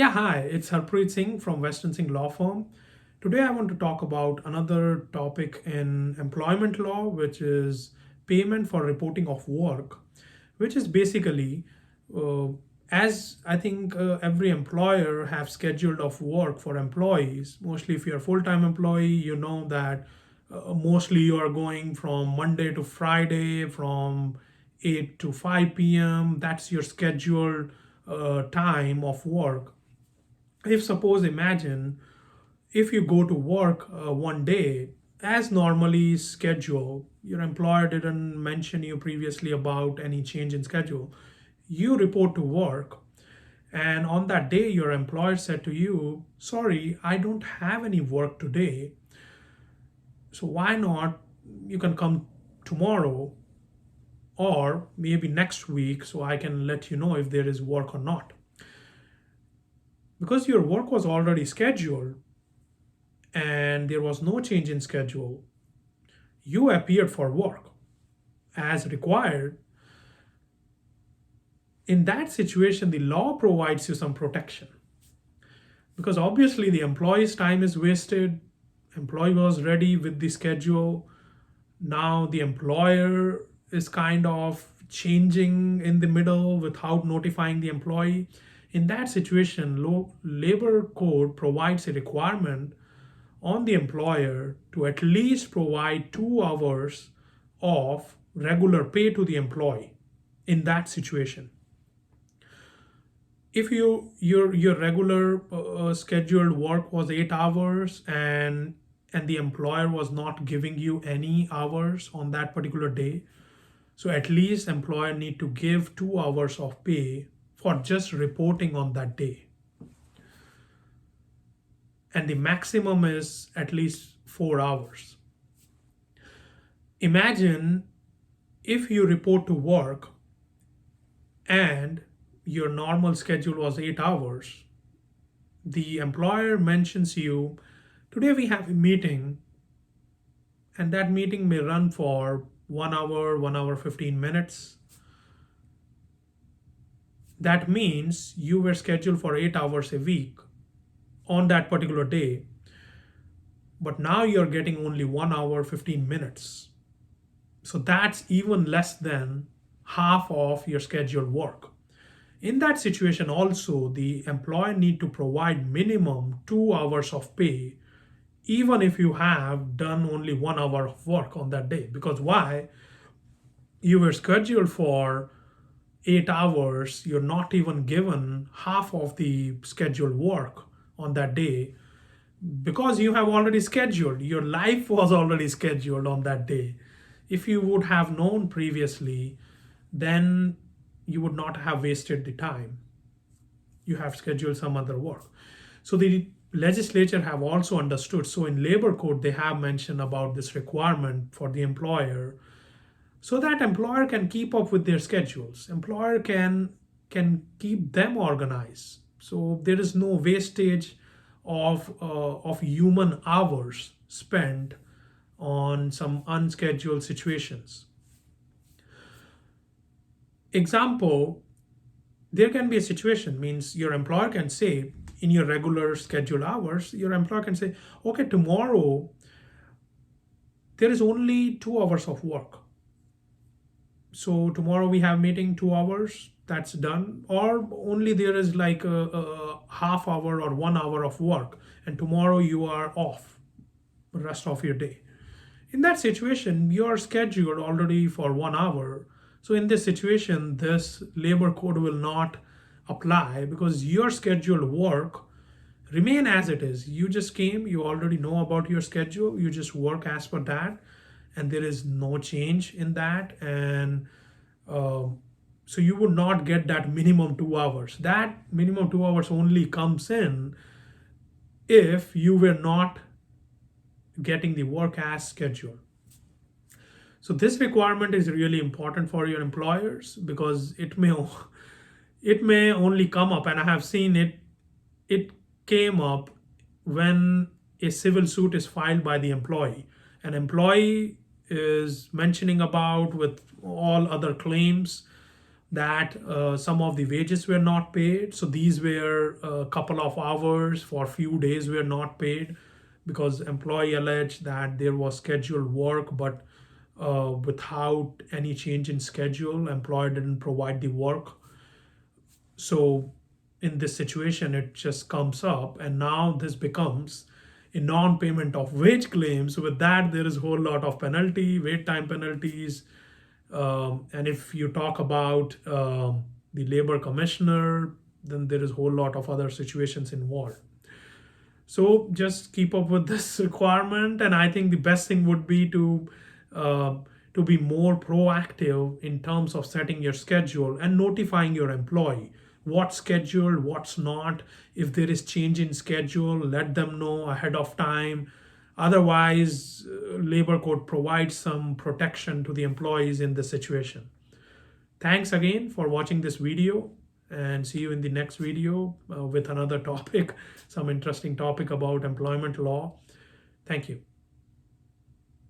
Yeah, hi, it's Harpreet Singh from Western Singh Law Firm. Today I want to talk about another topic in employment law, which is payment for reporting of work, which is basically uh, as I think every employer have scheduled of work for employees. Mostly if you're a full-time employee, you know that mostly you are going from Monday to Friday from 8 to 5 p.m. That's your scheduled time of work. If suppose imagine if you go to work one day as normally scheduled, your employer didn't mention you previously about any change in schedule, you report to work, and on that day your employer said to you, sorry, I don't have any work today, so why not you can come tomorrow or maybe next week so I can let you know if there is work or not. Because your work was already scheduled and there was no change in schedule, you appeared for work as required. In that situation, the law provides you some protection because obviously the employee's time is wasted. Employee was ready with the schedule. Now the employer is kind of changing in the middle without notifying the employee. In that situation, labor code provides a requirement on the employer to at least provide 2 hours of regular pay to the employee in that situation. If your regular scheduled work was 8 hours and the employer was not giving you any hours on that particular day, so at least employer need to give 2 hours of pay for just reporting on that day, and the maximum is at least 4 hours. Imagine if you report to work and your normal schedule was 8 hours, the employer mentions you, today we have a meeting, and that meeting may run for 1 hour, 1 hour, 15 minutes. That means you were scheduled for 8 hours a week on that particular day, but now you're getting only 1 hour, 15 minutes. So that's even less than half of your scheduled work. In that situation also, the employer need to provide minimum 2 hours of pay even if you have done only 1 hour of work on that day. Because why? You were scheduled for 8 hours, you're not even given half of the scheduled work on that day because you have already scheduled. Your life was already scheduled on that day. If you would have known previously, then you would not have wasted the time. You have scheduled some other work. So the legislature have also understood. So in labor code, they have mentioned about this requirement for the employer so that employer can keep up with their schedules. Employer can keep them organized. So there is no wastage of human hours spent on some unscheduled situations. Example, there can be a situation, means your employer can say in your regular scheduled hours, your employer can say, okay, tomorrow there is only 2 hours of work. So tomorrow we have meeting 2 hours, that's done. Or only there is like a half hour or 1 hour of work, and tomorrow you are off the rest of your day. In that situation, you are scheduled already for 1 hour. So in this situation, this labor code will not apply because your scheduled work remain as it is. You just came, you already know about your schedule, you just work as per that, and there is no change in that. And so you would not get that minimum 2 hours. That minimum 2 hours only comes in if you were not getting the work as scheduled. So this requirement is really important for your employers because it may only come up, and I have seen it came up when a civil suit is filed by the employee. An employee is mentioning about with all other claims that some of the wages were not paid. So these were a couple of hours for a few days were not paid because employee alleged that there was scheduled work, but without any change in schedule, employer didn't provide the work. So in this situation, it just comes up, and now this becomes a non-payment of wage claims. So with that, there is a whole lot of penalty, wait time penalties, and if you talk about the labor commissioner, then there is a whole lot of other situations involved. So just keep up with this requirement, and I think the best thing would be uh, to be more proactive in terms of setting your schedule and notifying your employee what's scheduled, what's not. If there is change in schedule, let them know ahead of time. Otherwise, labor code provides some protection to the employees in this situation. Thanks again for watching this video, and see you in the next video with another topic, some interesting topic about employment law. Thank you.